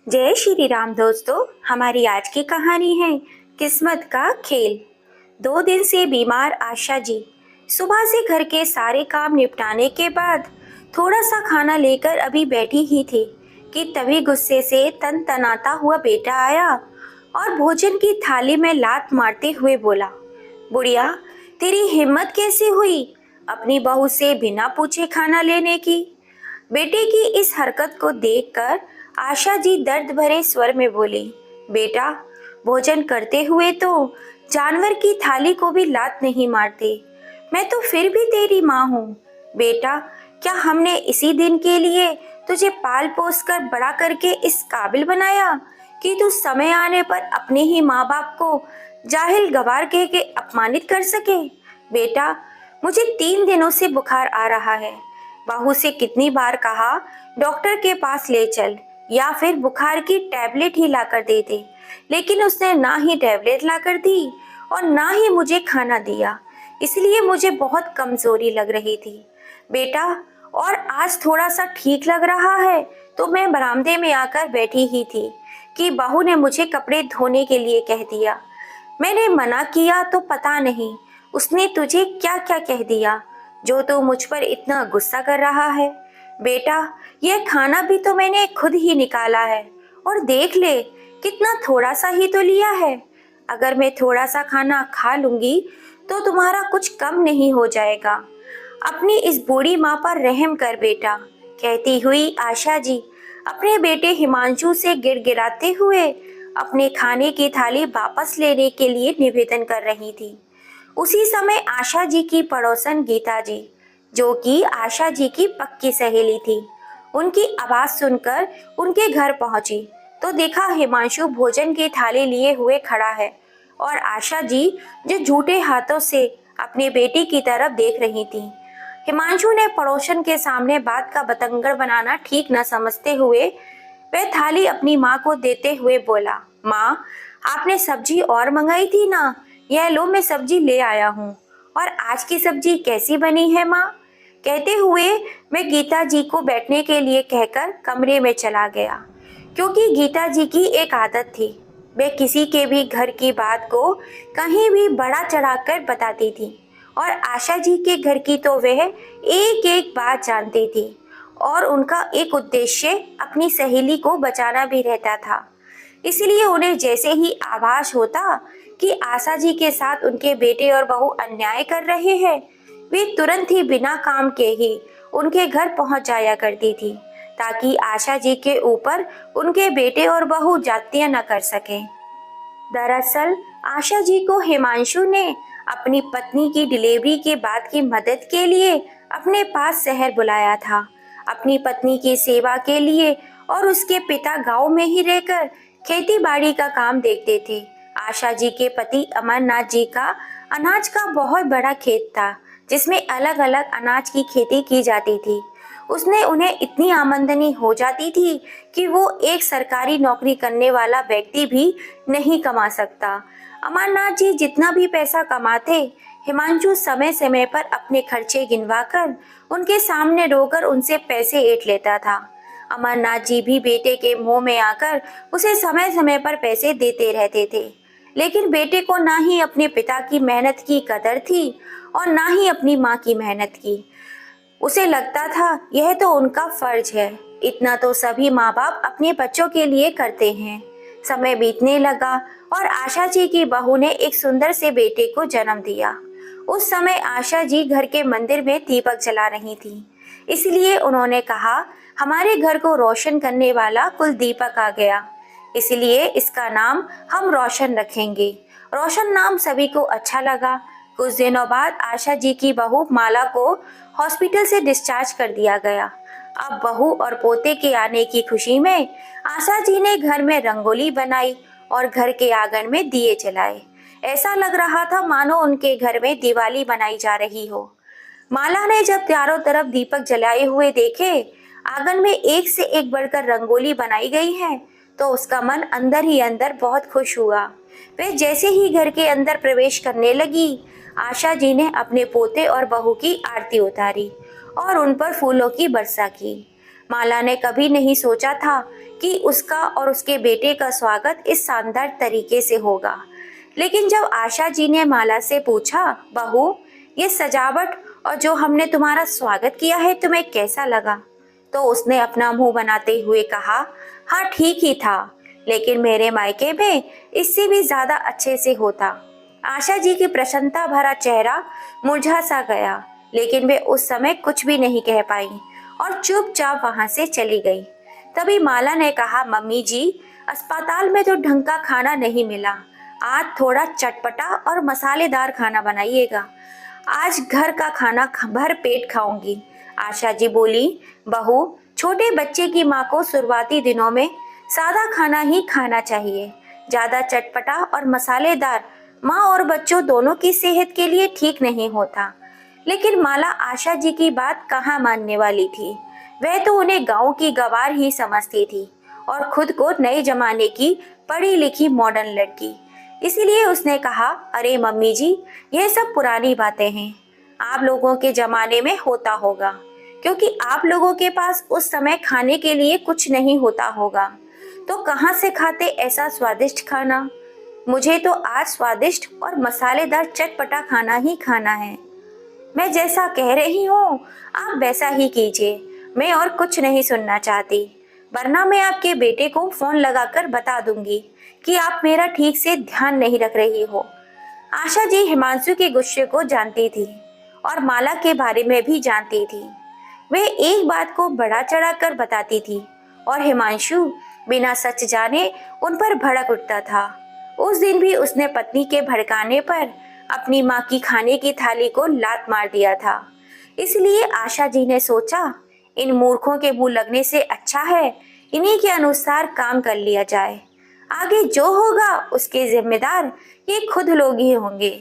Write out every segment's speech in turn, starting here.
जय श्री राम दोस्तों। हमारी आज की कहानी है किस्मत का खेल। 2 दिन से बीमार आशा जी सुबह से घर के सारे काम निपटाने के बाद थोड़ा सा खाना लेकर अभी बैठी ही थी कि तभी गुस्से से तनतनाता हुआ बेटा आया और भोजन की थाली में लात मारते हुए बोला, बुढ़िया, तेरी हिम्मत कैसे हुई अपनी बहू से बिना पूछे खाना लेने की। बेटे की इस हरकत को देखकर आशा जी दर्द भरे स्वर में बोली, बेटा, भोजन करते हुए तो जानवर की थाली को भी लात नहीं मारते। मैं तो फिर भी तेरी माँ हूँ। बेटा, क्या हमने इसी दिन के लिए तुझे पाल पोस कर बड़ा करके इस काबिल बनाया कि तू समय आने पर अपने ही माँ बाप को जाहिल गवार कह के अपमानित कर सके। बेटा, मुझे 3 दिनों से बुखार आ रहा है। बहू से कितनी बार कहा डॉक्टर के पास ले चल या फिर बुखार की टैबलेट ही लाकर दे दे, लेकिन उसने ना ही टैबलेट लाकर दी और ना ही मुझे खाना दिया। इसलिए मुझे बहुत कमजोरी लग रही थी बेटा, और आज थोड़ा सा ठीक लग रहा है तो मैं बरामदे में आकर बैठी ही थी कि बहू ने मुझे कपड़े धोने के लिए कह दिया। मैंने मना किया तो पता नहीं उसने तुझे क्या क्या कह दिया जो तू मुझ पर इतना गुस्सा कर रहा है। बेटा, यह खाना भी तो मैंने खुद ही निकाला है और देख ले कितना थोड़ा सा ही तो लिया है। अगर मैं थोड़ा सा खाना खा लूंगी तो तुम्हारा कुछ कम नहीं हो जाएगा। अपनी इस बूढ़ी माँ पर रहम कर बेटा, कहती हुई आशा जी अपने बेटे हिमांशु से गिड़गिड़ाते हुए अपने खाने की थाली वापस लेने के लिए निवेदन कर रही थी। उसी समय आशा जी की पड़ोसन गीता जी, जो कि आशा जी की पक्की सहेली थी, उनकी आवाज सुनकर उनके घर पहुंची तो देखा हिमांशु भोजन की थाली लिए हुए खड़ा है और आशा जी जो झूठे हाथों से अपनी बेटी की तरफ देख रही थी। हिमांशु ने पड़ोसन के सामने बात का बतंगड़ बनाना ठीक न समझते हुए वह थाली अपनी माँ को देते हुए बोला, माँ, आपने सब्जी और मंगाई थी ना, यह लो मैं सब्जी ले आया हूँ। और आज की सब्जी कैसी बनी है माँ? कहते हुए मैं गीता जी को बैठने के लिए कहकर कमरे में चला गया, क्योंकि गीता जी की एक आदत थी, वे किसी के भी घर की बात को कहीं भी बड़ा चढ़ाकर बताती थी और आशा जी के घर की तो वह एक एक बात जानती थी और उनका एक उद्देश्य अपनी सहेली को बचाना भी रहता था। इसलिए उन्हें जैसे ही आभास होता कि आशा जी के साथ उनके बेटे और बहू अन्याय कर रहे हैं, वे तुरंत ही बिना काम के ही उनके घर पहुंच जाया करती थी, ताकि आशा जी के ऊपर उनके बेटे और बहू जातियां न कर सकें। दरअसल आशा जी को हिमांशु ने अपनी पत्नी की डिलीवरी के बाद की मदद के लिए अपने पास शहर बुलाया था, अपनी पत्नी की सेवा के लिए, और उसके पिता गांव में ही रहकर खेती बाड़ी का काम देखते थे। आशा जी के पति अमरनाथ जी का अनाज का बहुत बड़ा खेत था, जिसमें अलग अलग अनाज की खेती की जाती थी। उसने उन्हें इतनी आमदनी हो जाती थी कि वो एक सरकारी नौकरी करने वाला व्यक्ति भी नहीं कमा सकता। अमरनाथ जी जितना भी पैसा कमाते, हिमांशु समय समय पर अपने खर्चे गिनवाकर उनके सामने रोकर उनसे पैसे ऐंठ लेता था। अमरनाथ जी भी बेटे के मुंह में आकर उसे समय समय पर पैसे देते रहते थे, लेकिन बेटे को ना ही अपने पिता की मेहनत की कदर थी और ना ही अपनी माँ की मेहनत की। उसे लगता था यह तो उनका फर्ज है, इतना तो सभी माँ बाप अपने बच्चों के लिए करते हैं। समय बीतने लगा और आशा जी की बहू ने एक सुंदर से बेटे को जन्म दिया। उस समय आशा जी घर के मंदिर में दीपक जला रही थी, इसलिए उन्होंने कहा, हमारे घर को रोशन करने वाला कुल दीपक आ गया, इसलिए इसका नाम हम रोशन रखेंगे। रोशन नाम सभी को अच्छा लगा। कुछ दिनों बाद आशा जी की बहू माला को हॉस्पिटल से डिस्चार्ज कर दिया गया। अब बहू और पोते के आने की खुशी में आशा जी ने घर में रंगोली बनाई और घर के आंगन में दिए जलाए। ऐसा लग रहा था मानो उनके घर में दिवाली बनाई जा रही हो। माला ने जब चारों तरफ दीपक जलाए हुए देखे, आंगन में एक से एक बढ़कर रंगोली बनाई गई है, तो उसका मन अंदर ही अंदर बहुत खुश हुआ। वह जैसे ही घर के अंदर प्रवेश करने लगी, आशा जी ने अपने पोते और बहू की आरती उतारी और उन पर फूलों की वर्षा की। माला ने कभी नहीं सोचा था कि उसका और उसके बेटे का स्वागत इस शानदार तरीके से होगा। लेकिन जब आशा जी ने माला से पूछा, बहू, ये सजावट और जो हमने तुम्हारा स्वागत किया है तुम्हें कैसा लगा? तो उसने अपना मुंह बनाते हुए कहा, हाँ ठीक ही था, लेकिन मेरे मायके में इससे भी ज्यादा अच्छे से होता। आशा जी की प्रसन्नता भरा चेहरा मुरझा सा गया, लेकिन वे उस समय कुछ भी नहीं कह पाई और चुपचाप वहां से चली गई। तभी माला ने कहा, मम्मी जी, अस्पताल में तो ढंग का खाना नहीं मिला, आज थोड़ा चटपटा और मसालेदार खाना बनाइएगा। आज घर का खाना भर पेट खाऊंगी। आशा जी बोली, बहू, छोटे बच्चे की माँ को शुरुआती दिनों में सादा खाना ही खाना चाहिए। ज्यादा चटपटा और मसालेदार माँ और बच्चों दोनों की सेहत के लिए ठीक नहीं होता। लेकिन माला आशा जी की बात कहाँ मानने वाली थी। वह तो उन्हें गांव की गवार ही समझती थी और खुद को नए जमाने की पढ़ी लिखी मॉडर्न लड़की। इसीलिए उसने कहा, अरे मम्मी जी, यह सब पुरानी बातें हैं। आप लोगों के जमाने में होता होगा, क्योंकि आप लोगों के पास उस समय खाने के लिए कुछ नहीं होता होगा, तो कहाँ से खाते ऐसा स्वादिष्ट खाना? मुझे तो आज स्वादिष्ट और मसालेदार चटपटा खाना ही खाना है। मैं जैसा कह रही हूँ आप वैसा ही कीजिए, मैं और कुछ नहीं सुनना चाहती, वरना मैं आपके बेटे को फोन लगाकर बता दूंगी कि आप मेरा ठीक से ध्यान नहीं रख रही हो। आशा जी हिमांशु के गुस्से को जानती थी और माला के बारे में भी जानती थी। वे एक बात को बढ़ा चढ़ा कर बताती थी और हिमांशु बिना सच जाने उन पर भड़क उठता था। उस दिन भी उसने पत्नी के भड़काने पर अपनी माँ की खाने की थाली को लात मार दिया था। इसलिए आशा जी ने सोचा, इन मूर्खों के मुंह लगने से अच्छा है इन्हीं के अनुसार काम कर लिया जाए। आगे जो होगा उसके जिम्मेदार ये खुद लोग ही होंगे।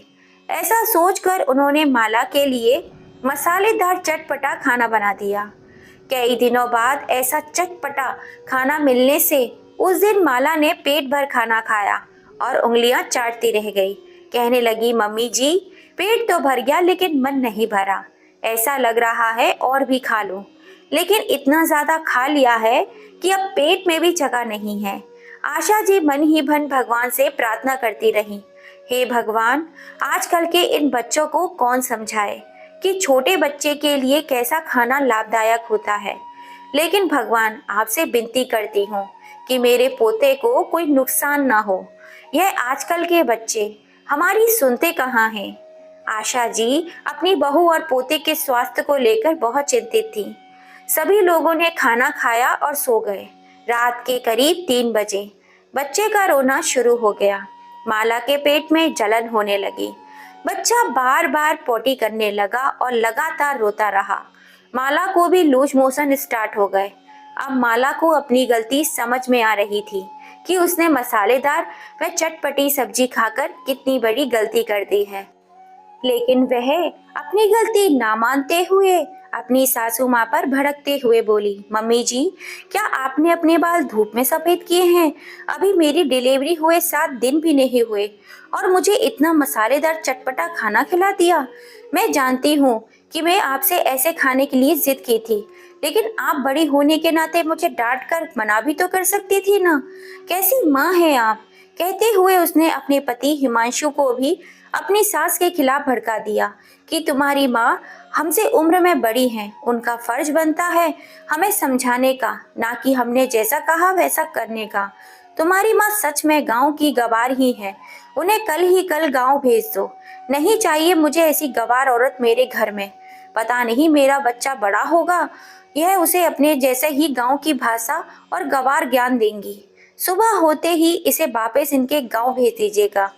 ऐसा सोचकर उन्होंने माला के लिए मसालेदार चटपटा खाना बना दिया। कई दिनों बाद ऐसा चटपटा खाना मिलने से उस दिन माला ने पेट भर खाना खाया और उंगलियां चाटती रह गई। कहने लगी, मम्मी जी, पेट तो भर गया लेकिन मन नहीं भरा। ऐसा लग रहा है और भी खा लूं, लेकिन इतना ज्यादा खा लिया है कि अब पेट में भी जगह नहीं है। आशा जी मन ही मन भगवान से प्रार्थना करती रही, हे भगवान, आजकल के इन बच्चों को कौन समझाए कि छोटे बच्चे के लिए कैसा खाना लाभदायक होता है। लेकिन भगवान, आपसे विनती करती हूँ कि मेरे पोते को कोई नुकसान ना हो। यह आजकल के बच्चे हमारी सुनते कहाँ हैं। आशा जी अपनी बहू और पोते के स्वास्थ्य को लेकर बहुत चिंतित थी। सभी लोगों ने खाना खाया और सो गए। रात के करीब 3 बजे बच्चे का रोना शुरू हो गया। माला के पेट में जलन होने लगी। बच्चा बार बार पोटी करने लगा और लगातार रोता रहा। माला को भी लूज मोशन स्टार्ट हो गए। अब माला को अपनी गलती समझ में आ रही थी कि उसने मसालेदार व चटपटी सब्जी खाकर कितनी बड़ी गलती कर दी है। लेकिन वह अपनी गलती ना मानते हुए अपनी सासू माँ पर भड़कते हुए बोली, मम्मी जी, क्या आपने अपने बाल धूप में सफेद किए हैं? अभी मेरी डिलीवरी हुए 7 दिन भी नहीं हुए और मुझे इतना मसालेदार चटपटा खाना खिला दिया। मैं जानती हूँ कि मैं आपसे ऐसे खाने के लिए जिद की थी, लेकिन आप बड़ी होने के नाते मुझे डांट कर मना भी तो कर सकती थी ना। कैसी माँ है आप? कहते हुए उसने अपने पति हिमांशु को भी अपनी सास के खिलाफ भड़का दिया कि तुम्हारी माँ हमसे उम्र में बड़ी हैं, उनका फर्ज बनता है हमें समझाने का, ना कि हमने जैसा कहा वैसा करने का। तुम्हारी माँ सच में गांव की गवार ही है, उन्हें कल ही कल गांव भेज दो। नहीं चाहिए मुझे ऐसी गवार औरत मेरे घर में। पता नहीं मेरा बच्चा बड़ा होगा, यह उसे अपने जैसे ही गांव की भाषा और गवार ज्ञान देंगी। सुबह होते ही इसे वापस इनके गांव भेज दीजिएगा।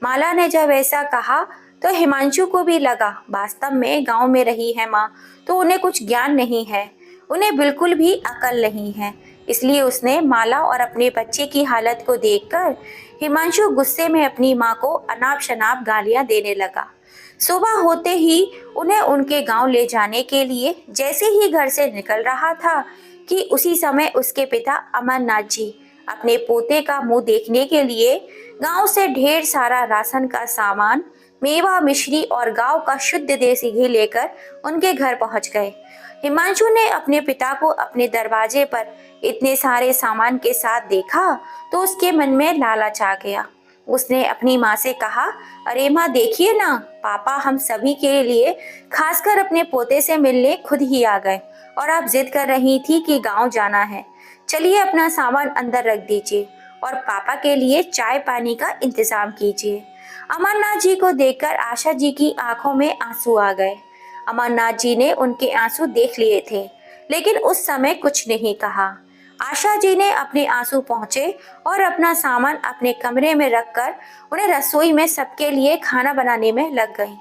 माला ने जब ऐसा कहा तो हिमांशु को भी लगा, वास्तव में गांव में रही है माँ तो उन्हें कुछ ज्ञान नहीं है, उन्हें बिल्कुल भी अकल नहीं है। इसलिए उसने माला और अपने बच्चे की हालत को देखकर हिमांशु गुस्से में अपनी माँ को अनाप शनाप गालियां देने लगा। सुबह होते ही उन्हें उनके गांव ले जाने के लिए जैसे ही घर से निकल रहा था कि उसी समय उसके पिता अमरनाथ जी अपने पोते का मुंह देखने के लिए गांव से ढेर सारा राशन का सामान, मेवा, मिश्री और गांव का शुद्ध देसी घी लेकर उनके घर पहुंच गए। हिमांशु ने अपने पिता को अपने दरवाजे पर इतने सारे सामान के साथ देखा तो उसके मन में लालच आ गया। उसने अपनी माँ से कहा, अरे माँ देखिए ना, पापा हम सभी के लिए खासकर अपने पोते से मिलने खुद ही आ गए और आप जिद कर रही थी कि गांव जाना है। चलिए अपना सामान अंदर रख दीजिए और पापा के लिए चाय पानी का इंतजाम कीजिए। अमरनाथ जी को देखकर आशा जी की आंखों में आंसू आ गए। अमरनाथ जी ने उनके आंसू देख लिए थे लेकिन उस समय कुछ नहीं कहा। आशा जी ने अपने आंसू पहुंचे और अपना सामान अपने कमरे में रखकर उन्हें रसोई में सबके लिए खाना बनाने में लग गई।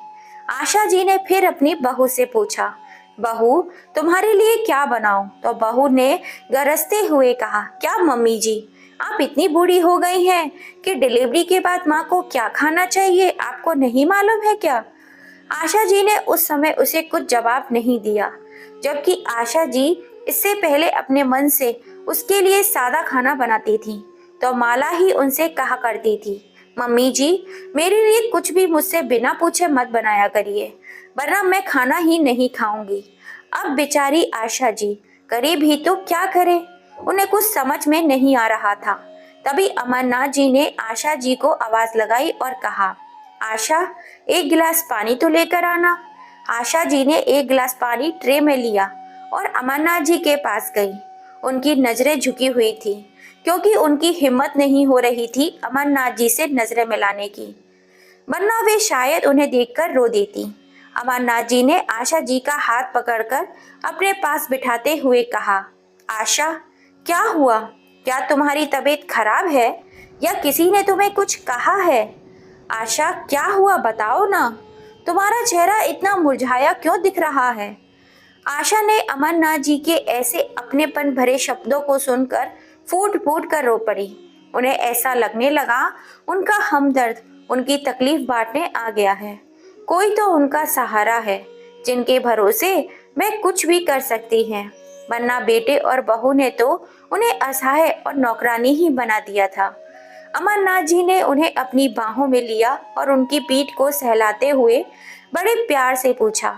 आशा जी ने फिर अपनी बहू से पूछा, बहू तुम्हारे लिए क्या बनाऊं? तो बहू ने गरजते हुए कहा, क्या मम्मी जी, आप इतनी बूढ़ी हो गई हैं कि डिलीवरी के बाद माँ को क्या खाना चाहिए आपको नहीं मालूम है क्या? आशा जी ने उस समय उसे कुछ जवाब नहीं दिया, जबकि आशा जी इससे पहले अपने मन से उसके लिए सादा खाना बनाती थी तो माला ही उनसे कहा करती थी, मम्मी जी मेरे लिए कुछ भी मुझसे बिना पूछे मत बनाया करिए वरना मैं खाना ही नहीं खाऊंगी। अब बेचारी आशा जी करे भी तो क्या करे, उन्हें कुछ समझ में नहीं आ रहा था। तभी अमरनाथ जी ने आशा जी को आवाज लगाई और कहा, आशा एक गिलास पानी तो लेकर आना। आशा जी ने एक गिलास पानी ट्रे में लिया और अमरनाथ जी के पास गई। उनकी नजरें झुकी हुई थी क्योंकि उनकी हिम्मत नहीं हो रही थी अमरनाथ जी से नजरें मिलाने की, वरना वे शायद उन्हें देखकर रो देती। अमरनाथ जी ने आशा जी का हाथ पकड़कर अपने पास बिठाते हुए कहा, आशा क्या हुआ? क्या तुम्हारी तबीयत खराब है या किसी ने तुम्हें कुछ कहा है? आशा क्या हुआ बताओ ना, तुम्हारा चेहरा इतना मुरझाया क्यों दिख रहा है? आशा ने अमरनाथ जी के ऐसे अपनेपन भरे शब्दों को सुनकर फूट फूट कर रो पड़ी। उन्हें ऐसा लगने लगा उनका हमदर्द उनकी तकलीफ बांटने आ गया है। कोई तो उनका सहारा है जिनके भरोसे वे कुछ भी कर सकती हैं, वरना बेटे और बहू ने तो उन्हें असहाय और नौकरानी ही बना दिया था। अमरनाथ जी ने उन्हें अपनी बाहों में लिया और उनकी पीठ को सहलाते हुए बड़े प्यार से पूछा,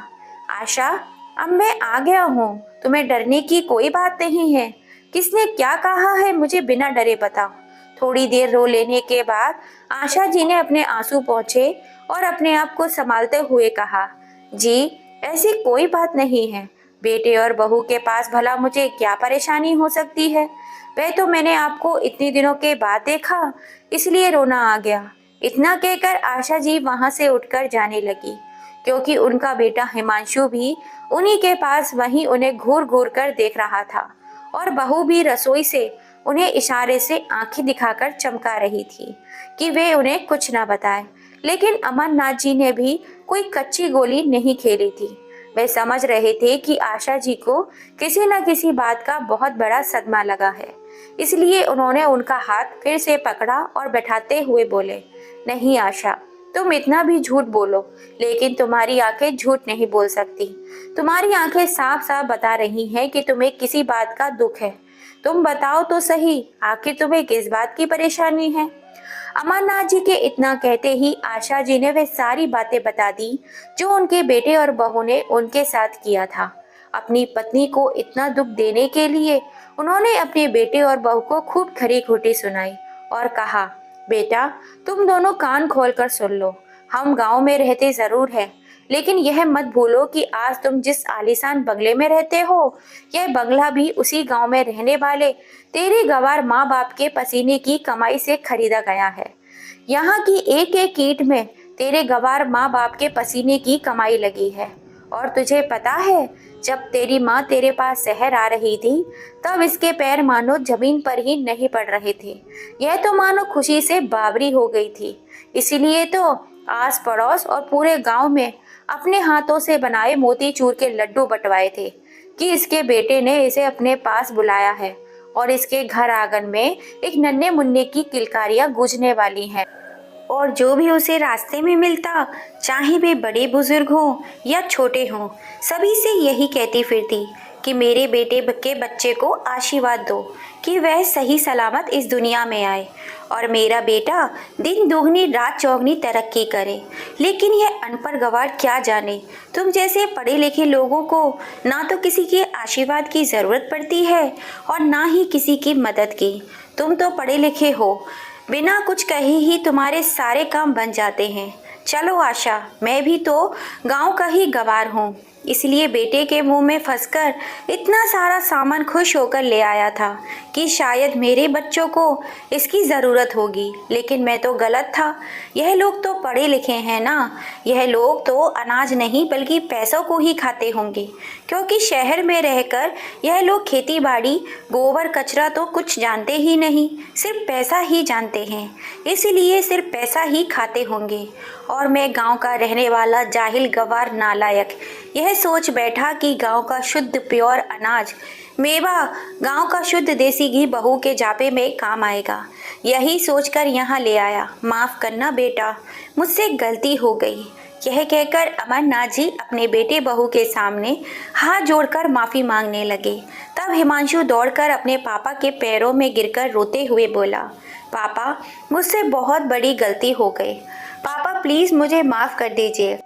आशा अब मैं आ गया हूँ, तुम्हें डरने की कोई बात नहीं है। किसने क्या कहा है मुझे बिना डरे बताओ। थोड़ी देर रो लेने के बाद आशा जी ने अपने आंसू पोंछे और अपने आप को संभालते हुए कहा, जी ऐसी कोई बात नहीं है, बेटे और बहू के पास भला मुझे क्या परेशानी हो सकती है? वह तो मैंने आपको इतने दिनों के बाद देखा इसलिए रोना आ गया। इतना कहकर आशा जी वहां से उठकर जाने लगी क्योंकि उनका बेटा हिमांशु भी उन्हीं के पास वहीं उन्हें घूर घूर कर देख रहा था और बहू भी रसोई से उन्हें इशारे से आंखें दिखाकर चमका रही थी कि वे उन्हें कुछ ना बताए। लेकिन अमरनाथ जी ने भी कोई कच्ची गोली नहीं खेली थी। वे समझ रहे थे कि आशा जी को किसी न किसी बात का बहुत बड़ा सदमा लगा है, इसलिए उन्होंने उनका हाथ फिर से पकड़ा और बैठाते हुए बोले, नहीं आशा, तुम इतना भी झूठ बोलो लेकिन तुम्हारी आंखें झूठ नहीं बोल सकती। तुम्हारी आंखें साफ साफ बता रही हैं कि तुम्हें किसी बात का दुख है। तुम बताओ तो सही, आखिर तुम्हें किस बात की परेशानी है? अमरनाथ जी के इतना कहते ही आशा जी ने वे सारी बातें बता दी जो उनके बेटे और बहू ने उनके साथ किया था। अपनी पत्नी को इतना दुख देने के लिए उन्होंने अपने बेटे और बहू को खूब खरी खोटी सुनाई और कहा, बेटा तुम दोनों कान खोलकर सुन लो, हम गांव में रहते जरूर हैं लेकिन यह मत भूलो कि आज तुम जिस आलीशान बंगले में रहते हो यह बंगला भी उसी गांव में रहने वाले तेरे गवार माँ बाप के पसीने की कमाई से खरीदा गया है। यहाँ की एक एक ईंट में तेरे गवार माँ बाप के पसीने की कमाई लगी है। और तुझे पता है जब तेरी माँ तेरे पास शहर आ रही थी तब इसके पैर मानो जमीन पर ही नहीं पड़ रहे थे, यह तो मानो खुशी से बावरी हो गई थी। इसीलिए तो आस पड़ोस और पूरे गांव में अपने हाथों से बनाए मोतीचूर के लड्डू बंटवाए थे कि इसके बेटे ने इसे अपने पास बुलाया है और इसके घर आंगन में एक नन्हे मुन्ने की किलकारियां गूंजने वाली हैं और जो भी उसे रास्ते में मिलता, चाहे वे बड़े बुजुर्ग हों या छोटे हों, सभी से यही कहती फिरती कि मेरे बेटे के बच्चे को आशीर्वाद दो कि वह सही सलामत इस दुनिया में आए और मेरा बेटा दिन दुगनी रात चौगनी तरक्की करे। लेकिन यह अनपढ़ गंवार क्या जाने, तुम जैसे पढ़े लिखे लोगों को ना तो किसी के आशीर्वाद की ज़रूरत पड़ती है और ना ही किसी की मदद की। तुम तो पढ़े लिखे हो, बिना कुछ कहे ही तुम्हारे सारे काम बन जाते हैं। चलो आशा, मैं भी तो गांव का ही गंवार हूँ, इसलिए बेटे के मुंह में फंसकर इतना सारा सामान खुश होकर ले आया था कि शायद मेरे बच्चों को इसकी ज़रूरत होगी। लेकिन मैं तो गलत था। यह लोग तो पढ़े लिखे हैं ना, यह लोग तो अनाज नहीं बल्कि पैसों को ही खाते होंगे, क्योंकि शहर में रहकर यह लोग खेती बाड़ी गोबर कचरा तो कुछ जानते ही नहीं, सिर्फ पैसा ही जानते हैं, इसलिए सिर्फ पैसा ही खाते होंगे। और मैं गांव का रहने वाला जाहिल गंवार नालायक यह सोच बैठा कि गांव का शुद्ध प्योर अनाज मेवा, गांव का शुद्ध देसी घी बहू के जापे में काम आएगा। यही सोचकर यहाँ ले आया। माफ़ करना बेटा, मुझसे गलती हो गई। यह कहकर अमरनाथ जी अपने बेटे बहू के सामने हाथ जोड़कर माफ़ी मांगने लगे। तब हिमांशु दौड़कर अपने पापा के पैरों में गिरकर रोते हुए बोला, पापा मुझसे बहुत बड़ी गलती हो गई, पापा प्लीज़ मुझे माफ़ कर दीजिए।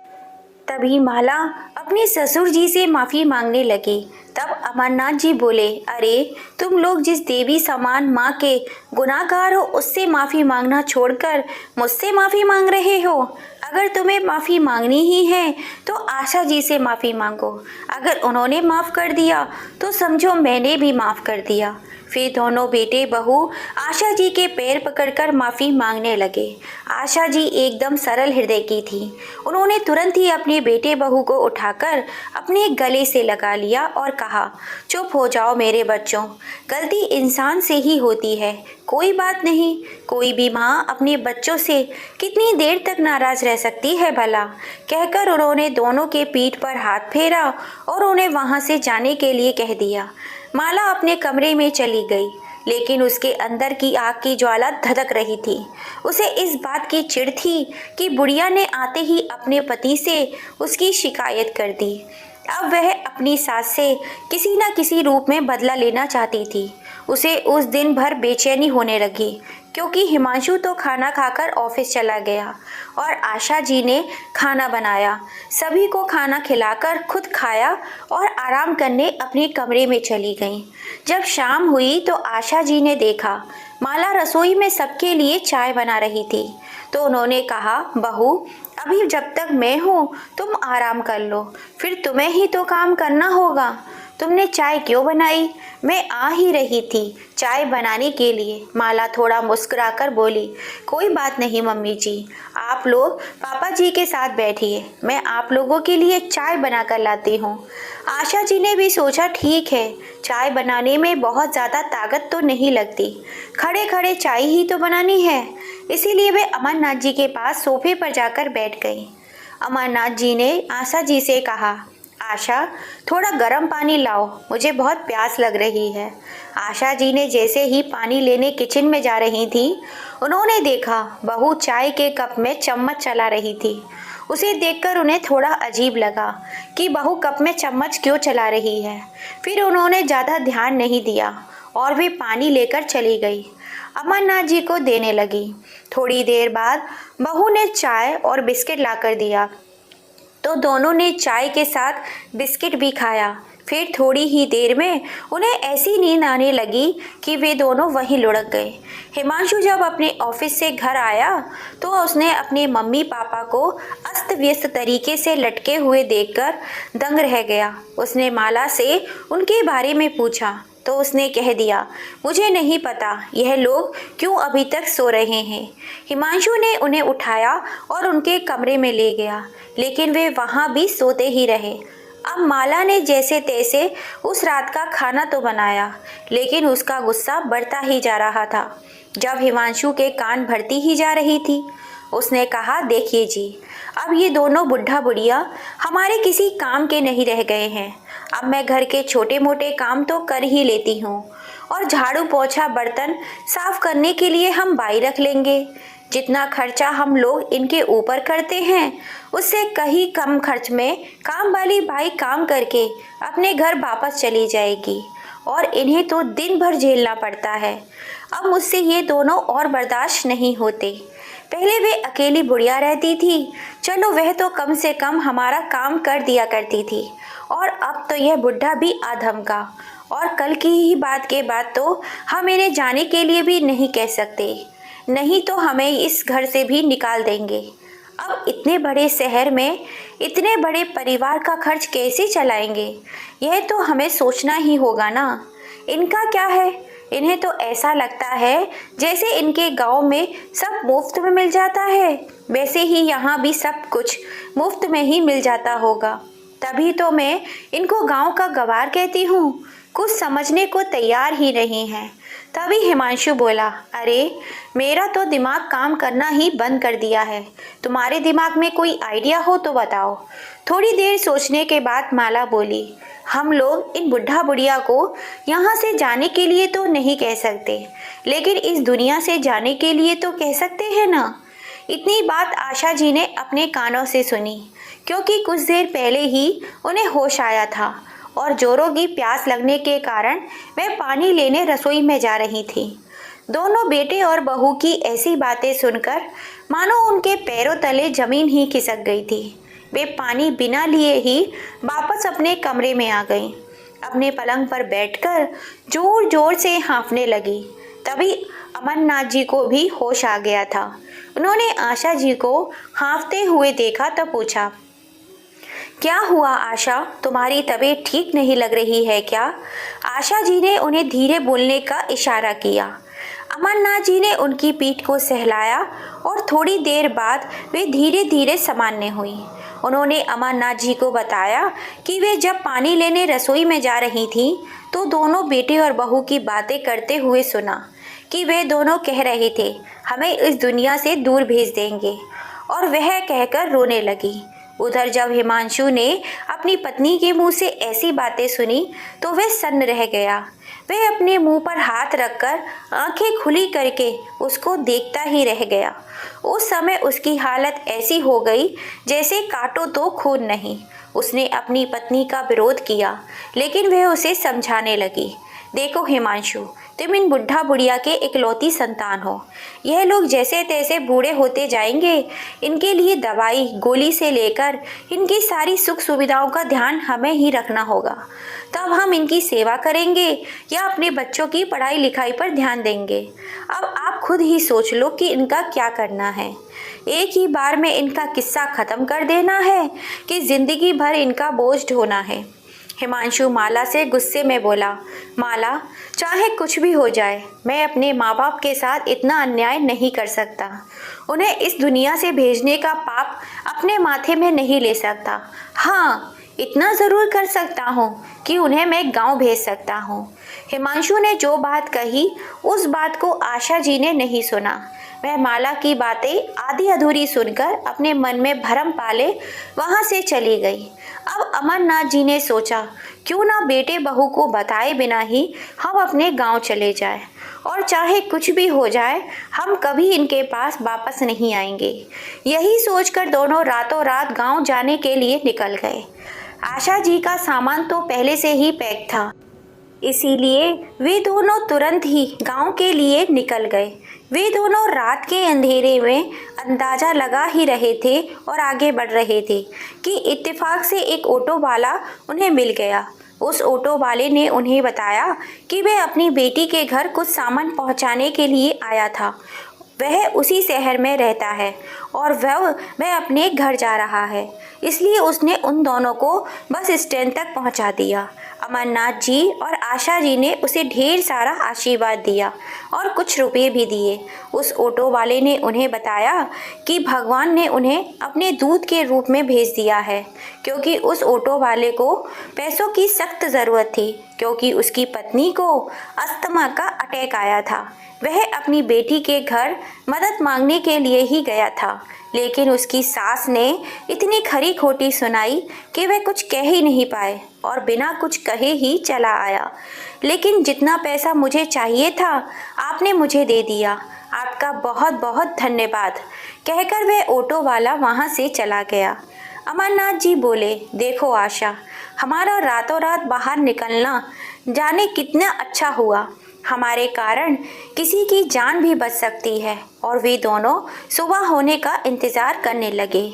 तभी माला अपने ससुर जी से माफ़ी मांगने लगी। तब अमरनाथ जी बोले, अरे तुम लोग जिस देवी समान माँ के गुनाहगार हो उससे माफ़ी मांगना छोड़कर मुझसे माफ़ी मांग रहे हो। अगर तुम्हें माफ़ी मांगनी ही है तो आशा जी से माफ़ी मांगो। अगर उन्होंने माफ़ कर दिया तो समझो मैंने भी माफ़ कर दिया। फिर दोनों बेटे बहू आशा जी के पैर पकड़कर माफ़ी मांगने लगे। आशा जी एकदम सरल हृदय की थी। उन्होंने तुरंत ही अपने बेटे बहू को उठाकर अपने गले से लगा लिया और कहा, चुप हो जाओ मेरे बच्चों, गलती इंसान से ही होती है, कोई बात नहीं। कोई भी माँ अपने बच्चों से कितनी देर तक नाराज़ रह सकती है भला। कहकर उन्होंने दोनों के पीठ पर हाथ फेरा और उन्हें वहाँ से जाने के लिए कह दिया। माला अपने कमरे में चली गई, लेकिन उसके अंदर की आग की ज्वाला धधक रही थी। उसे इस बात की चिढ़ थी कि बुढ़िया ने आते ही अपने पति से उसकी शिकायत कर दी। अब वह अपनी सास से किसी न किसी रूप में बदला लेना चाहती थी। उसे उस दिन भर बेचैनी होने लगी, क्योंकि हिमांशु तो खाना खाकर ऑफिस चला गया और आशा जी ने खाना बनाया। सभी को खाना खिलाकर खुद खाया और आराम करने अपने कमरे में चली गईं। जब शाम हुई तो आशा जी ने देखा माला रसोई में सबके लिए चाय बना रही थी, तो उन्होंने कहा, बहू अभी जब तक मैं हूँ तुम आराम कर लो, फिर तुम्हें ही तो काम करना होगा। तुमने चाय क्यों बनाई? मैं आ ही रही थी चाय बनाने के लिए। माला थोड़ा मुस्कुराकर बोली, कोई बात नहीं मम्मी जी, आप लोग पापा जी के साथ बैठिए, मैं आप लोगों के लिए चाय बनाकर लाती हूँ। आशा जी ने भी सोचा, ठीक है, चाय बनाने में बहुत ज़्यादा ताकत तो नहीं लगती, खड़े खड़े चाय ही तो बनानी है। इसीलिए वे अमरनाथ जी के पास सोफे पर जाकर बैठ गई। अमरनाथ जी ने आशा जी से कहा, आशा थोड़ा गर्म पानी लाओ, मुझे बहुत प्यास लग रही है। आशा जी ने जैसे ही पानी लेने किचन में जा रही थी, उन्होंने देखा बहू चाय के कप में चम्मच चला रही थी। उसे देखकर उन्हें थोड़ा अजीब लगा कि बहू कप में चम्मच क्यों चला रही है। फिर उन्होंने ज़्यादा ध्यान नहीं दिया और वे पानी लेकर चली गई। अमरनाथ जी को देने लगी। थोड़ी देर बाद बहू ने चाय और बिस्किट लाकर दिया, तो दोनों ने चाय के साथ बिस्किट भी खाया। फिर थोड़ी ही देर में उन्हें ऐसी नींद आने लगी कि वे दोनों वहीं लुढ़क गए। हिमांशु जब अपने ऑफिस से घर आया तो उसने अपने मम्मी पापा को अस्त व्यस्त तरीके से लटके हुए देखकर दंग रह गया। उसने माला से उनके बारे में पूछा तो उसने कह दिया, मुझे नहीं पता यह लोग क्यों अभी तक सो रहे हैं। हिमांशु ने उन्हें उठाया और उनके कमरे में ले गया, लेकिन वे वहाँ भी सोते ही रहे। अब माला ने जैसे तैसे उस रात का खाना तो बनाया, लेकिन उसका गुस्सा बढ़ता ही जा रहा था। जब हिमांशु के कान भरती ही जा रही थी, उसने कहा, देखिए जी, अब ये दोनों बुढ़ा बुढ़िया हमारे किसी काम के नहीं रह गए हैं। अब मैं घर के छोटे मोटे काम तो कर ही लेती हूँ और झाड़ू पोछा बर्तन साफ करने के लिए हम बाई रख लेंगे। जितना खर्चा हम लोग इनके ऊपर करते हैं उससे कहीं कम खर्च में काम वाली बाई काम करके अपने घर वापस चली जाएगी और इन्हें तो दिन भर झेलना पड़ता है। अब मुझसे ये दोनों और बर्दाश्त नहीं होते। पहले वे अकेली बुढ़िया रहती थी, चलो वह तो कम से कम हमारा काम कर दिया करती थी, और अब तो यह बुढ़ा भी अधम का। और कल की ही बात के बाद तो हम इन्हें जाने के लिए भी नहीं कह सकते, नहीं तो हमें इस घर से भी निकाल देंगे। अब इतने बड़े शहर में इतने बड़े परिवार का खर्च कैसे चलाएंगे, यह तो हमें सोचना ही होगा ना। इनका क्या है, इन्हें तो ऐसा लगता है जैसे इनके गांव में सब मुफ्त में मिल जाता है, वैसे ही यहाँ भी सब कुछ मुफ्त में ही मिल जाता होगा। तभी तो मैं इनको गांव का गवार कहती हूँ, कुछ समझने को तैयार ही नहीं है। तभी हिमांशु बोला, अरे मेरा तो दिमाग काम करना ही बंद कर दिया है, तुम्हारे दिमाग में कोई आइडिया हो तो बताओ। थोड़ी देर सोचने के बाद माला बोली, हम लोग इन बुढ़ा बुढ़िया को यहाँ से जाने के लिए तो नहीं कह सकते, लेकिन इस दुनिया से जाने के लिए तो कह सकते हैं ना। इतनी बात आशा जी ने अपने कानों से सुनी, क्योंकि कुछ देर पहले ही उन्हें होश आया था और जोरों की प्यास लगने के कारण वह पानी लेने रसोई में जा रही थी। दोनों बेटे और बहू की ऐसी बातें सुनकर मानो उनके पैरों तले जमीन ही खिसक गई थी। वे पानी बिना लिए ही वापस अपने कमरे में आ गईं। अपने पलंग पर बैठकर जोर जोर से हाँफने लगी। तभी अमरनाथ जी को भी होश आ गया था। उन्होंने आशा जी को हाँफते हुए देखा तो पूछा, क्या हुआ आशा, तुम्हारी तबीयत ठीक नहीं लग रही है क्या? आशा जी ने उन्हें धीरे बोलने का इशारा किया। अमरनाथ जी ने उनकी पीठ को सहलाया और थोड़ी देर बाद वे धीरे धीरे सामान्य हुई। उन्होंने अमरनाथ जी को बताया कि वे जब पानी लेने रसोई में जा रही थीं तो दोनों बेटे और बहू की बातें करते हुए सुना कि वे दोनों कह रहे थे, हमें इस दुनिया से दूर भेज देंगे, और वह कहकर रोने लगी। उधर जब हिमांशु ने अपनी पत्नी के मुंह से ऐसी बातें सुनी तो वह सन्न रह गया। वह अपने मुंह पर हाथ रखकर आंखें खुली करके उसको देखता ही रह गया। उस समय उसकी हालत ऐसी हो गई जैसे काटो तो खून नहीं। उसने अपनी पत्नी का विरोध किया, लेकिन वह उसे समझाने लगी, देखो हिमांशु, तुम इन बुढ़ा बुढ़िया के इकलौती संतान हो। यह लोग जैसे तैसे बूढ़े होते जाएंगे, इनके लिए दवाई गोली से लेकर इनकी सारी सुख सुविधाओं का ध्यान हमें ही रखना होगा। तब हम इनकी सेवा करेंगे या अपने बच्चों की पढ़ाई लिखाई पर ध्यान देंगे। अब आप खुद ही सोच लो कि इनका क्या करना है। एक ही बार में इनका किस्सा खत्म कर देना है कि जिंदगी भर इनका बोझ ढोना है। हिमांशु माला से गुस्से में बोला, माला, चाहे कुछ भी हो जाए, मैं अपने माँ बाप के साथ इतना अन्याय नहीं कर सकता। उन्हें इस दुनिया से भेजने का पाप अपने माथे में नहीं ले सकता। हाँ, इतना ज़रूर कर सकता हूँ कि उन्हें मैं गांव भेज सकता हूँ। हिमांशु ने जो बात कही उस बात को आशा जी ने नहीं सुना। वह माला की बातें आधी अधूरी सुनकर अपने मन में भरम पाले वहाँ से चली गई। अब अमरनाथ जी ने सोचा, क्यों ना बेटे बहू को बताए बिना ही हम अपने गांव चले जाएं, और चाहे कुछ भी हो जाए हम कभी इनके पास वापस नहीं आएंगे। यही सोचकर दोनों रातों रात गांव जाने के लिए निकल गए। आशा जी का सामान तो पहले से ही पैक था, इसीलिए वे दोनों तुरंत ही गांव के लिए निकल गए। वे दोनों रात के अंधेरे में अंदाजा लगा ही रहे थे और आगे बढ़ रहे थे कि इत्तेफाक से एक ऑटो वाला उन्हें मिल गया। उस ऑटो वाले ने उन्हें बताया कि वह अपनी बेटी के घर कुछ सामान पहुंचाने के लिए आया था। वह उसी शहर में रहता है और वह अपने घर जा रहा है, इसलिए उसने उन दोनों को बस स्टैंड तक पहुंचा दिया। अमरनाथ जी और आशा जी ने उसे ढेर सारा आशीर्वाद दिया और कुछ रुपए भी दिए। उस ऑटो वाले ने उन्हें बताया कि भगवान ने उन्हें अपने दूत के रूप में भेज दिया है, क्योंकि उस ऑटो वाले को पैसों की सख्त ज़रूरत थी, क्योंकि उसकी पत्नी को अस्थमा का अटैक आया था। वह अपनी बेटी के घर मदद मांगने के लिए ही गया था, लेकिन उसकी सास ने इतनी खरी खोटी सुनाई कि वह कुछ कह ही नहीं पाए और बिना कुछ कहे ही चला आया। लेकिन जितना पैसा मुझे चाहिए था आपने मुझे दे दिया। आपका आपका बहुत बहुत धन्यवाद कहकर वह ऑटो वाला वहाँ से चला गया। अमरनाथ जी बोले, देखो आशा, हमारा रातों रात बाहर निकलना जाने कितना अच्छा हुआ। हमारे कारण किसी की जान भी बच सकती है। और वे दोनों सुबह होने का इंतज़ार करने लगे।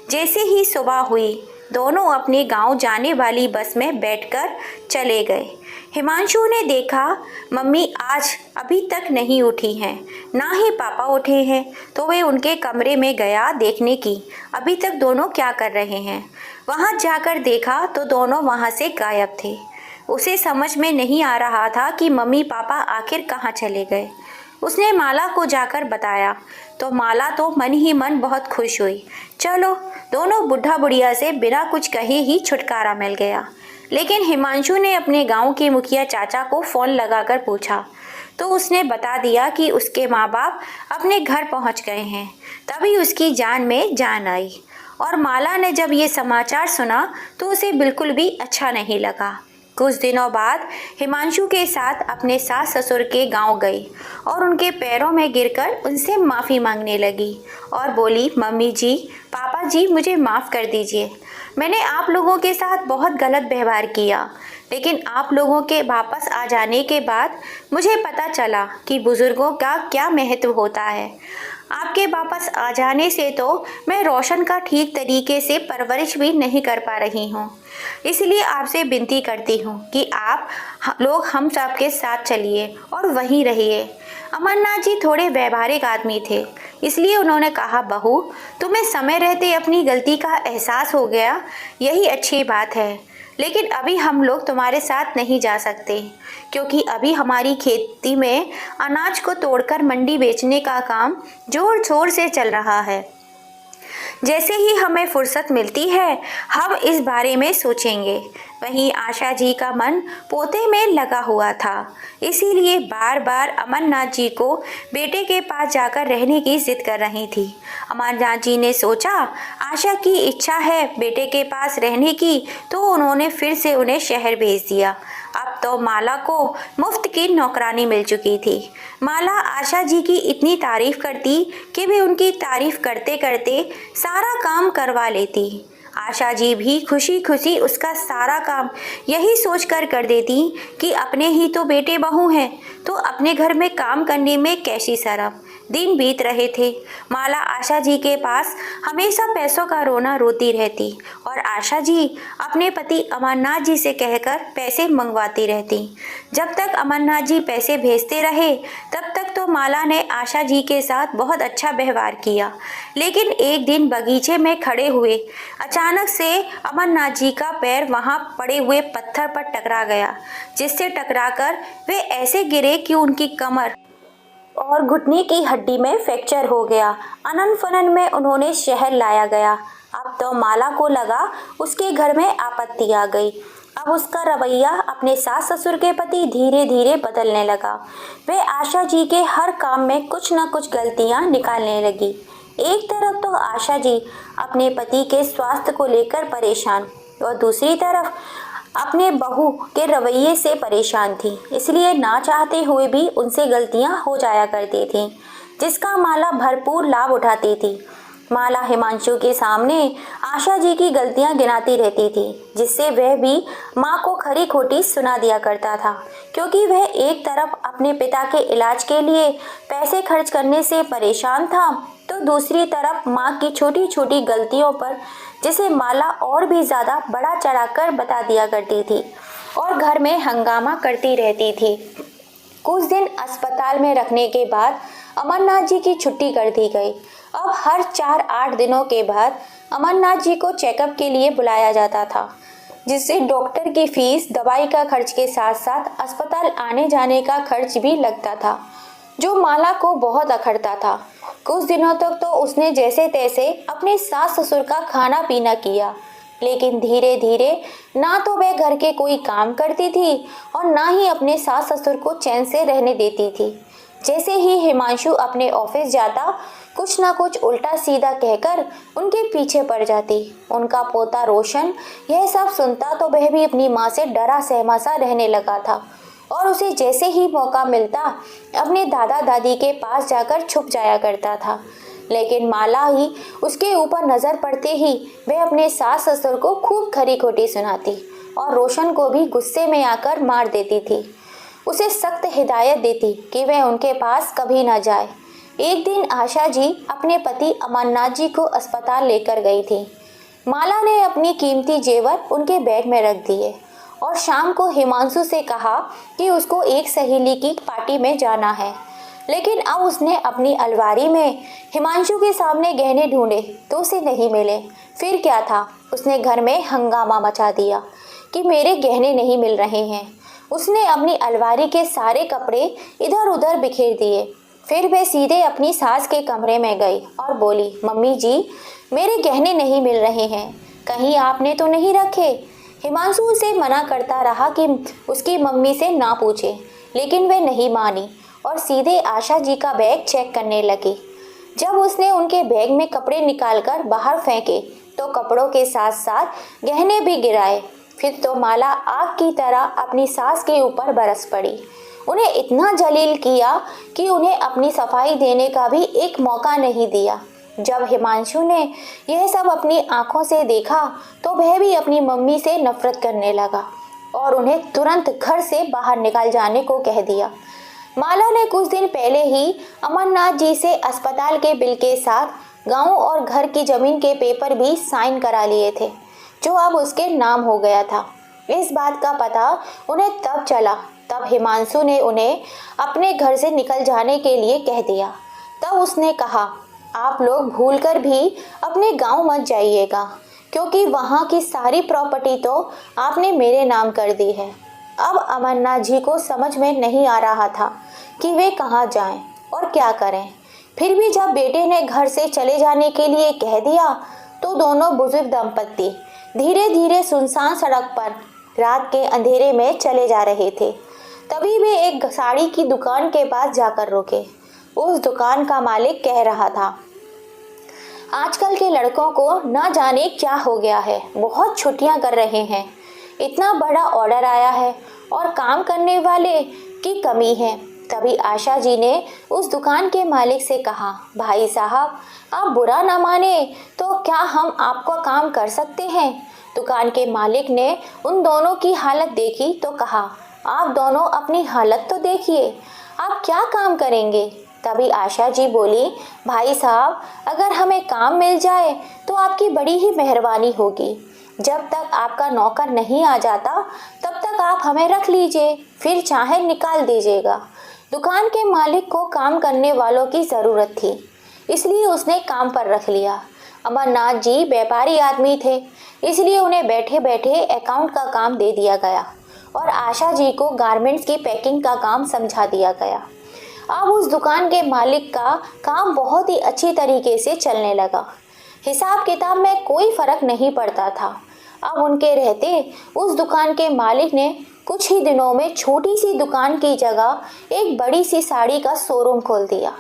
जैसे ही सुबह हुई, दोनों अपने गांव जाने वाली बस में बैठकर चले गए। हिमांशु ने देखा मम्मी आज अभी तक नहीं उठी हैं, ना ही पापा उठे हैं, तो वे उनके कमरे में गया देखने की अभी तक दोनों क्या कर रहे हैं। वहां जाकर देखा तो दोनों वहां से गायब थे। उसे समझ में नहीं आ रहा था कि मम्मी पापा आखिर कहाँ चले गए। उसने माला को जाकर बताया तो माला तो मन ही मन बहुत खुश हुई। चलो, दोनों बुढ़ा बुढ़िया से बिना कुछ कहे ही छुटकारा मिल गया। लेकिन हिमांशु ने अपने गांव के मुखिया चाचा को फ़ोन लगाकर पूछा तो उसने बता दिया कि उसके माँ बाप अपने घर पहुंच गए हैं। तभी उसकी जान में जान आई। और माला ने जब ये समाचार सुना तो उसे बिल्कुल भी अच्छा नहीं लगा। कुछ दिनों बाद हिमांशु के साथ अपने सास ससुर के गांव गई और उनके पैरों में गिरकर उनसे माफ़ी मांगने लगी और बोली, मम्मी जी, पापा जी, मुझे माफ़ कर दीजिए। मैंने आप लोगों के साथ बहुत गलत व्यवहार किया, लेकिन आप लोगों के वापस आ जाने के बाद मुझे पता चला कि बुज़ुर्गों का क्या महत्व होता है। आपके वापस आ जाने से तो मैं रोशन का ठीक तरीके से परवरिश भी नहीं कर पा रही हूँ। इसलिए आपसे विनती करती हूँ कि आप लोग हम सब के साथ चलिए और वहीं रहिए। अमरनाथ जी थोड़े व्यवहारिक आदमी थे, इसलिए उन्होंने कहा, बहू, तुम्हें समय रहते अपनी गलती का एहसास हो गया, यही अच्छी बात है। लेकिन अभी हम लोग तुम्हारे साथ नहीं जा सकते, क्योंकि अभी हमारी खेती में अनाज को तोड़कर मंडी बेचने का काम जोर शोर से चल रहा है। जैसे ही हमें फुर्सत मिलती है हम इस बारे में सोचेंगे। वहीं आशा जी का मन पोते में लगा हुआ था, इसीलिए बार बार अमरनाथ जी को बेटे के पास जाकर रहने की जिद कर रही थी। अमरनाथ जी ने सोचा आशा की इच्छा है बेटे के पास रहने की, तो उन्होंने फिर से उन्हें शहर भेज दिया। अब तो माला को मुफ्त की नौकरानी मिल चुकी थी। माला आशा जी की इतनी तारीफ करती कि वे उनकी तारीफ करते करते सारा काम करवा लेती। आशा जी भी खुशी खुशी उसका सारा काम यही सोचकर कर देती कि अपने ही तो बेटे बहू हैं, तो अपने घर में काम करने में कैसी शर्म। दिन बीत रहे थे। माला आशा जी के पास हमेशा पैसों का रोना रोती रहती और आशा जी अपने पति अमरनाथ जी से कहकर पैसे मंगवाती रहती। जब तक अमरनाथ जी पैसे भेजते रहे तब तक तो माला ने आशा जी के साथ बहुत अच्छा व्यवहार किया। लेकिन एक दिन बगीचे में खड़े हुए अचानक से अमरनाथ जी का पैर वहां पड़े हुए पत्थर पर टकरा गया, जिससे टकराकर वे ऐसे गिरे कि उनकी कमर और घुटने की हड्डी में फ्रैक्चर हो गया। अनन फनन में उन्होंने शहर लाया गया। अब तो माला को लगा उसके घर में आपत्ति आ गई। अब उसका रवैया अपने सास ससुर के प्रति धीरे धीरे बदलने लगा। वे आशा जी के हर काम में कुछ न कुछ गलतियां निकालने लगी। एक तरफ तो आशा जी अपने पति के स्वास्थ्य को लेकर परेशान और दूसरी तरफ अपने बहू के रवैये से परेशान थी, इसलिए ना चाहते हुए भी उनसे गलतियां हो जाया करती थीं, जिसका माला भरपूर लाभ उठाती थी। माला हिमांशु के सामने आशा जी की गलतियां गिनाती रहती थी, जिससे वह भी माँ को खरी खोटी सुना दिया करता था, क्योंकि वह एक तरफ अपने पिता के इलाज के लिए पैसे खर्च करने से परेशान था, तो दूसरी तरफ माँ की छोटी छोटी गलतियों पर जिसे माला और भी ज़्यादा बड़ा चढ़ाकर बता दिया करती थी और घर में हंगामा करती रहती थी। कुछ दिन अस्पताल में रखने के बाद अमरनाथ जी की छुट्टी कर दी गई। अब हर 4-8 दिनों के बाद अमरनाथ जी को चेकअप के लिए बुलाया जाता था, जिससे डॉक्टर की फीस, दवाई का खर्च के साथ साथ अस्पताल आने जाने का खर्च भी लगता था, जो माला को बहुत अखरता था। कुछ दिनों तक तो उसने जैसे तैसे अपने सास ससुर का खाना पीना किया, लेकिन धीरे धीरे ना तो वह घर के कोई काम करती थी और ना ही अपने सास ससुर को चैन से रहने देती थी। जैसे ही हिमांशु अपने ऑफिस जाता, कुछ ना कुछ उल्टा सीधा कहकर उनके पीछे पड़ जाती। उनका पोता रोशन यह सब सुनता तो वह भी अपनी माँ से डरा सहमा सा रहने लगा था। और उसे जैसे ही मौका मिलता अपने दादा दादी के पास जाकर छुप जाया करता था। लेकिन माला ही उसके ऊपर नज़र पड़ते ही वह अपने सास ससुर को खूब खरी खोटी सुनाती और रोशन को भी गुस्से में आकर मार देती थी। उसे सख्त हिदायत देती कि वह उनके पास कभी न जाए। एक दिन आशा जी अपने पति अमरनाथ जी को अस्पताल लेकर गई थी। माला ने अपनी कीमती जेवर उनके बैग में रख दिए और शाम को हिमांशु से कहा कि उसको एक सहेली की पार्टी में जाना है। लेकिन अब उसने अपनी अलमारी में हिमांशु के सामने गहने ढूंढे तो उसे नहीं मिले। फिर क्या था, उसने घर में हंगामा मचा दिया कि मेरे गहने नहीं मिल रहे हैं। उसने अपनी अलमारी के सारे कपड़े इधर उधर बिखेर दिए। फिर वह सीधे अपनी सास के कमरे में गई और बोली, मम्मी जी मेरे गहने नहीं मिल रहे हैं, कहीं आपने तो नहीं रखे। हिमांशु उसे मना करता रहा कि उसकी मम्मी से ना पूछे, लेकिन वह नहीं मानी और सीधे आशा जी का बैग चेक करने लगी। जब उसने उनके बैग में कपड़े निकालकर बाहर फेंके तो कपड़ों के साथ साथ गहने भी गिराए। फिर तो माला आग की तरह अपनी सास के ऊपर बरस पड़ी। उन्हें इतना जलील किया कि उन्हें अपनी सफाई देने का भी एक मौका नहीं दिया। जब हिमांशु ने यह सब अपनी आंखों से देखा तो वह भी अपनी मम्मी से नफरत करने लगा और उन्हें तुरंत घर से बाहर निकल जाने को कह दिया। माला ने कुछ दिन पहले ही अमरनाथ जी से अस्पताल के बिल के साथ गांव और घर की जमीन के पेपर भी साइन करा लिए थे, जो अब उसके नाम हो गया था। इस बात का पता उन्हें तब चला तब हिमांशु ने उन्हें अपने घर से निकल जाने के लिए कह दिया। तब उसने कहा, आप लोग भूलकर भी अपने गांव मत जाइएगा, क्योंकि वहां की सारी प्रॉपर्टी तो आपने मेरे नाम कर दी है। अब अमरनाथ जी को समझ में नहीं आ रहा था कि वे कहाँ जाएं और क्या करें। फिर भी जब बेटे ने घर से चले जाने के लिए कह दिया तो दोनों बुजुर्ग दंपत्ति धीरे धीरे सुनसान सड़क पर रात के अंधेरे में चले जा रहे थे। तभी वे एक साड़ी की दुकान के पास जाकर रुके। उस दुकान का मालिक कह रहा था, आजकल के लड़कों को न जाने क्या हो गया है, बहुत छुट्टियां कर रहे हैं। इतना बड़ा ऑर्डर आया है और काम करने वाले की कमी है। तभी आशा जी ने उस दुकान के मालिक से कहा, भाई साहब आप बुरा ना माने तो क्या हम आपका काम कर सकते हैं। दुकान के मालिक ने उन दोनों की हालत देखी तो कहा, आप दोनों अपनी हालत तो देखिए, आप क्या काम करेंगे। तभी आशा जी बोली, भाई साहब अगर हमें काम मिल जाए तो आपकी बड़ी ही मेहरबानी होगी। जब तक आपका नौकर नहीं आ जाता तब तक आप हमें रख लीजिए, फिर चाहे निकाल दीजिएगा। दुकान के मालिक को काम करने वालों की ज़रूरत थी, इसलिए उसने काम पर रख लिया। अमरनाथ जी व्यापारी आदमी थे, इसलिए उन्हें बैठे बैठे अकाउंट का काम दे दिया गया और आशा जी को गारमेंट्स की पैकिंग का काम समझा दिया गया। अब उस दुकान के मालिक का काम बहुत ही अच्छी तरीके से चलने लगा। हिसाब किताब में कोई फर्क नहीं पड़ता था। अब उनके रहते उस दुकान के मालिक ने कुछ ही दिनों में छोटी सी दुकान की जगह एक बड़ी सी साड़ी का शोरूम खोल दिया।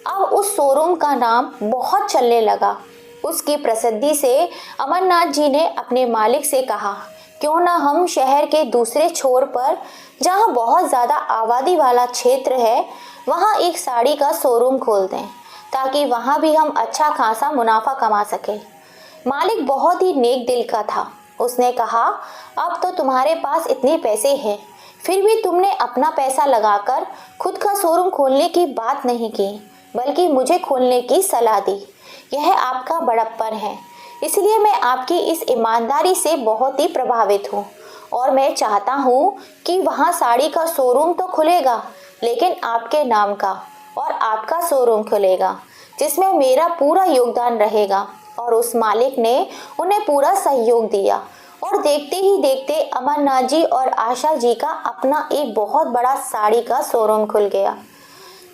अब उस शोरूम का नाम बहुत चलने लगा। उसकी प्रसिद्धि से अमरनाथ जी ने अपने मालिक से कहा, क्यों ना हम शहर के दूसरे छोर पर, जहां बहुत ज़्यादा आबादी वाला क्षेत्र है, वहां एक साड़ी का शोरूम खोल दें, ताकि वहां भी हम अच्छा खासा मुनाफा कमा सकें। मालिक बहुत ही नेक दिल का था। उसने कहा, अब तो तुम्हारे पास इतने पैसे हैं, फिर भी तुमने अपना पैसा लगाकर खुद का शोरूम खोलने की बात नहीं की, बल्कि मुझे खोलने की सलाह दी। यह आपका बड़प्पन है, इसलिए मैं आपकी इस ईमानदारी से बहुत ही प्रभावित हूँ और मैं चाहता हूँ कि वहाँ साड़ी का शोरूम तो खुलेगा, लेकिन आपके नाम का, और आपका शोरूम खुलेगा जिसमें मेरा पूरा योगदान रहेगा। और उस मालिक ने उन्हें पूरा सहयोग दिया और देखते ही देखते अमरनाथ जी और आशा जी का अपना एक बहुत बड़ा साड़ी का शोरूम खुल गया।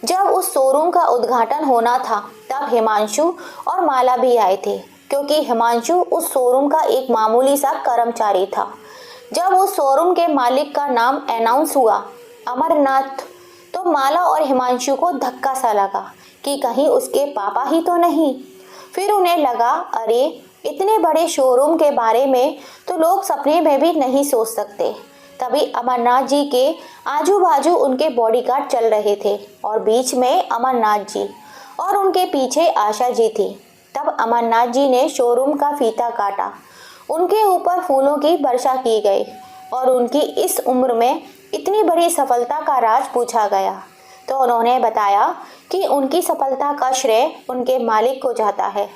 जब उस शोरूम का उद्घाटन होना था तब हिमांशु और माला भी आए थे, क्योंकि हिमांशु उस शोरूम का एक मामूली सा कर्मचारी था। जब उस शोरूम के मालिक का नाम अनाउंस हुआ अमरनाथ, तो माला और हिमांशु को धक्का सा लगा कि कहीं उसके पापा ही तो नहीं। फिर उन्हें लगा, अरे इतने बड़े शोरूम के बारे में तो लोग सपने में भी नहीं सोच सकते। तभी अमरनाथ जी के आजू बाजू उनके बॉडीगार्ड चल रहे थे और बीच में अमरनाथ जी और उनके पीछे आशा जी थी। तब अमरनाथ जी ने शोरूम का फीता काटा, उनके ऊपर फूलों की वर्षा की गई और उनकी इस उम्र में इतनी बड़ी सफलता का राज पूछा गया तो उन्होंने बताया कि उनकी सफलता का श्रेय उनके मालिक को जाता है,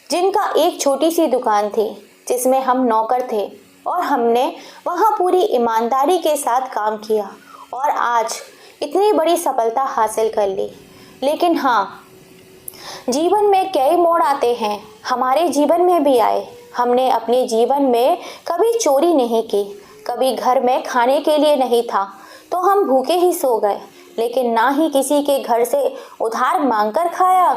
जिनका एक छोटी सी दुकान थी जिसमें हम नौकर थे और हमने वहां पूरी ईमानदारी के साथ काम किया और आज इतनी बड़ी सफलता हासिल कर ली। लेकिन हाँ, जीवन में कई मोड़ आते हैं, हमारे जीवन में भी आए। हमने अपने जीवन में कभी चोरी नहीं की, कभी घर में खाने के लिए नहीं था तो हम भूखे ही सो गए, लेकिन ना ही किसी के घर से उधार मांगकर खाया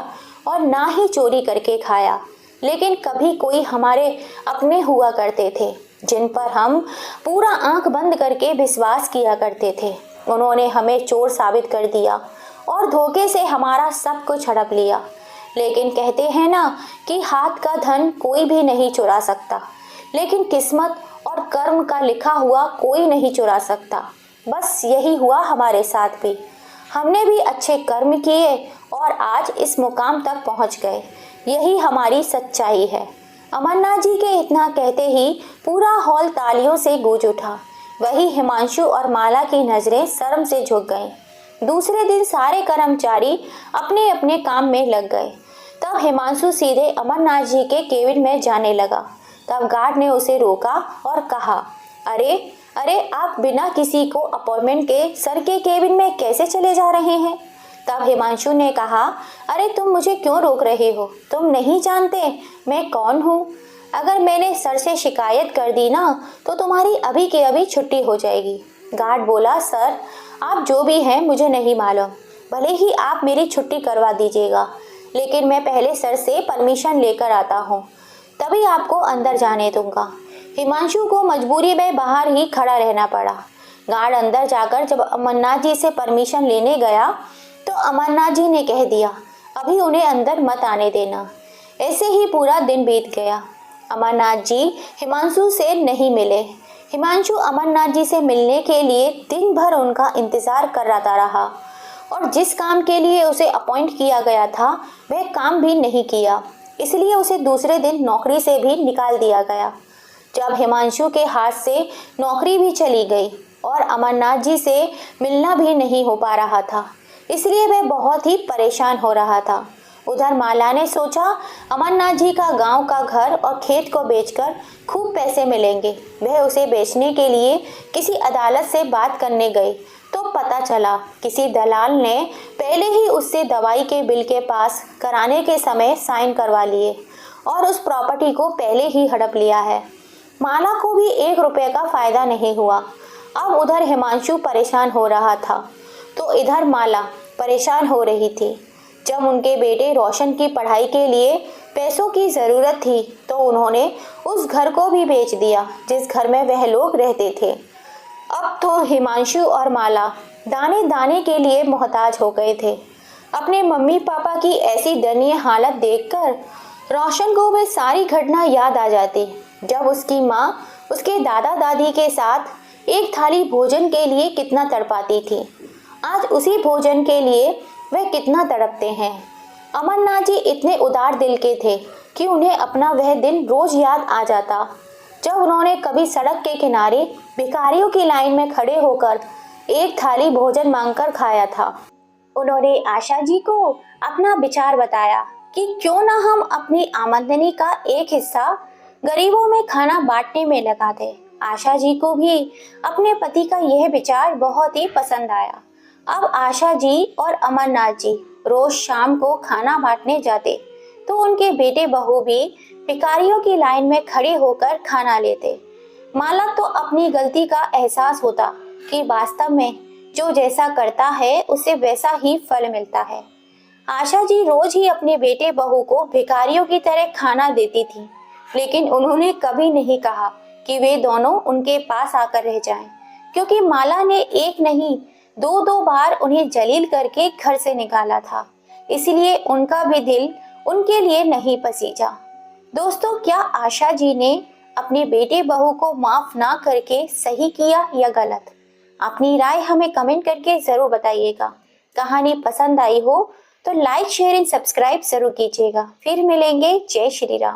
और ना ही चोरी करके खाया। लेकिन कभी कोई हमारे अपने हुआ करते थे जिन पर हम पूरा आंख बंद करके विश्वास किया करते थे। उन्होंने हमें चोर साबित कर दिया और धोखे से हमारा सब कुछ हड़प लिया। लेकिन कहते हैं ना कि हाथ का धन कोई भी नहीं चुरा सकता, लेकिन किस्मत और कर्म का लिखा हुआ कोई नहीं चुरा सकता। बस यही हुआ हमारे साथ भी। हमने भी अच्छे कर्म किए और आज इस मुकाम तक पहुंच गए। यही हमारी सच्चाई है। अमरनाथ जी के इतना कहते ही पूरा हॉल तालियों से गूंज उठा। वही हिमांशु और माला की नजरें शर्म से झुक गईं। दूसरे दिन सारे कर्मचारी अपने अपने काम में लग गए। तब हिमांशु सीधे अमरनाथ जी के केबिन में जाने लगा। तब गार्ड ने उसे रोका और कहा, अरे अरे, आप बिना किसी को अपॉइंटमेंट के सर के केबिन में कैसे चले जा रहे हैं? तब हिमांशु ने कहा, अरे तुम मुझे क्यों रोक रहे हो? तुम नहीं जानते मैं कौन हूँ? अगर मैंने सर से शिकायत कर दी ना तो तुम्हारी अभी के अभी छुट्टी हो जाएगी। गार्ड बोला, सर आप जो भी हैं मुझे नहीं मालूम, भले ही आप मेरी छुट्टी करवा दीजिएगा, लेकिन मैं पहले सर से परमिशन लेकर आता हूँ, तभी आपको अंदर जाने दूंगा। हिमांशु को मजबूरी में बाहर ही खड़ा रहना पड़ा। गार्ड अंदर जाकर जब अमरनाथ जी से परमिशन लेने गया तो अमरनाथ जी ने कह दिया, अभी उन्हें अंदर मत आने देना। ऐसे ही पूरा दिन बीत गया। अमरनाथ जी हिमांशु से नहीं मिले। हिमांशु अमरनाथ जी से मिलने के लिए दिन भर उनका इंतजार कर रहा और जिस काम के लिए उसे अपॉइंट किया गया था वह काम भी नहीं किया, इसलिए उसे दूसरे दिन नौकरी से भी निकाल दिया गया। जब हिमांशु के हाथ से नौकरी भी चली गई और अमरनाथ जी से मिलना भी नहीं हो पा रहा था, इसलिए वह बहुत ही परेशान हो रहा था। उधर माला ने सोचा अमरनाथ जी का गांव का घर और खेत को बेचकर खूब पैसे मिलेंगे। वह उसे बेचने के लिए किसी अदालत से बात करने गई तो पता चला किसी दलाल ने पहले ही उससे दवाई के बिल के पास कराने के समय साइन करवा लिए और उस प्रॉपर्टी को पहले ही हड़प लिया है। माला को भी 1 रुपये का फायदा नहीं हुआ। अब उधर हिमांशु परेशान हो रहा था तो इधर माला परेशान हो रही थी। जब उनके बेटे रोशन की पढ़ाई के लिए पैसों की ज़रूरत थी तो उन्होंने उस घर को भी बेच दिया जिस घर में वह लोग रहते थे। अब तो हिमांशु और माला दाने दाने के लिए मोहताज हो गए थे। अपने मम्मी पापा की ऐसी दयनीय हालत देखकर रोशन को वह सारी घटना याद आ जाती जब उसकी माँ उसके दादा दादी के साथ एक थाली भोजन के लिए कितना तड़पाती थी। आज उसी भोजन के लिए वह कितना तड़पते हैं। अमरनाथ जी इतने उदार दिल के थे कि उन्हें अपना वह दिन रोज याद आ जाता जब उन्होंने कभी सड़क के किनारे भिखारियों की लाइन में खड़े होकर एक थाली भोजन मांगकर खाया था। उन्होंने आशा जी को अपना विचार बताया कि क्यों ना हम अपनी आमदनी का एक हिस्सा गरीबों में खाना बांटने में लगा दें। आशा जी को भी अपने पति का यह विचार बहुत ही पसंद आया। अब आशा जी और अमरनाथ जी रोज शाम को खाना बांटने जाते तो उनके बेटे बहू भी भिखारियों की लाइन में खड़े होकर खाना लेते। माला तो अपनी गलती का एहसास होता कि वास्तव में जो जैसा करता है उसे वैसा ही फल मिलता है। आशा जी रोज ही अपने बेटे बहू को भिखारियों की तरह खाना देती थी, लेकिन उन्होंने कभी नहीं कहा कि वे दोनों उनके पास आकर रह जाएं, क्योंकि माला ने एक नहीं 2 बार उन्हें जलील करके घर से निकाला था, इसलिए उनका भी दिल उनके लिए नहीं पसीजा। दोस्तों, क्या आशा जी ने अपनी बेटे बहू को माफ ना करके सही किया या गलत? अपनी राय हमें कमेंट करके जरूर बताइएगा। कहानी पसंद आई हो तो लाइक शेयर एंड सब्सक्राइब जरूर कीजिएगा। फिर मिलेंगे। जय श्री राम।